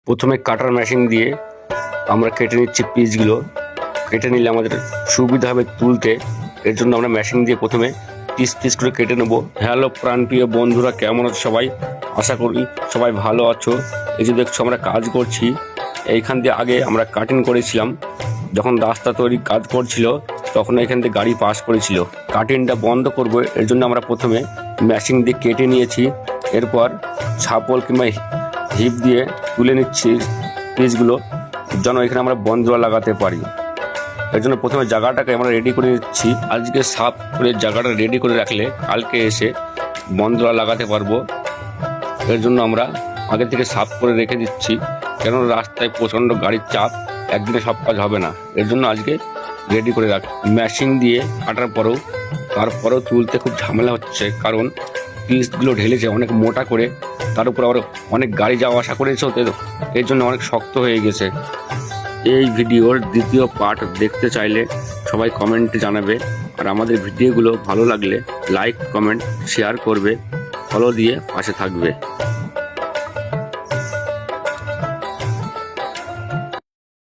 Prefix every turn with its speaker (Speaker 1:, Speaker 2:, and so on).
Speaker 1: প্রথমে কাটার মেশিন দিয়ে আমরা কেটে নিচ্ছি পিসগুলো। কেটে নিলে আমাদের সুবিধা হবে তুলতে, এর জন্য আমরা মেশিন দিয়ে প্রথমে পিস পিস করে কেটে নেব। হ্যালো প্রাণপ্রিয় বন্ধুরা, কেমন আছো সবাই? আশা করি সবাই ভালো আছো। এই যে দেখছো আমরা কাজ করছি, এইখান দিয়ে আগে আমরা কাটিং করেছিলাম। যখন রাস্তা তৈরি কাজ করছিল তখন এখান থেকে গাড়ি পাস করেছিল। কাটিংটা বন্ধ করব, এর জন্য আমরা প্রথমে মেশিন দিয়ে কেটে নিয়েছি। এরপর ছাপল কিংবা হিপ দিয়ে তুলে নিচ্ছি পিসগুলো, যেন এখানে আমরা বন্ধুরা লাগাতে পারি। এর জন্য প্রথমে জায়গাটাকে আমরা রেডি করে নিচ্ছি। আজকে সাফ করে জায়গাটা রেডি করে রাখলে কালকে এসে বন্ধুরা লাগাতে পারবো। এর জন্য আমরা আগে থেকে সাফ করে রেখে দিচ্ছি, কেন রাস্তায় প্রচণ্ড গাড়ির চাপ, একদিনে সব কাজ হবে না। এর জন্য আজকে রেডি করে রাখ। মেশিন দিয়ে কাটার তারপরেও তুলতে খুব ঝামেলা হচ্ছে, কারণ পিসগুলো ঢেলেছে অনেক মোটা করে, তার উপর আবার অনেক গাড়ি যাওয়া আসা করেছে, এর জন্য অনেক শক্ত হয়ে গেছে। এই ভিডিওর দ্বিতীয় পার্ট দেখতে চাইলে সবাই কমেন্টে জানাবে, আর আমাদের ভিডিওগুলো ভালো লাগলে লাইক কমেন্ট শেয়ার করবে, ফলো দিয়ে পাশে থাকবে।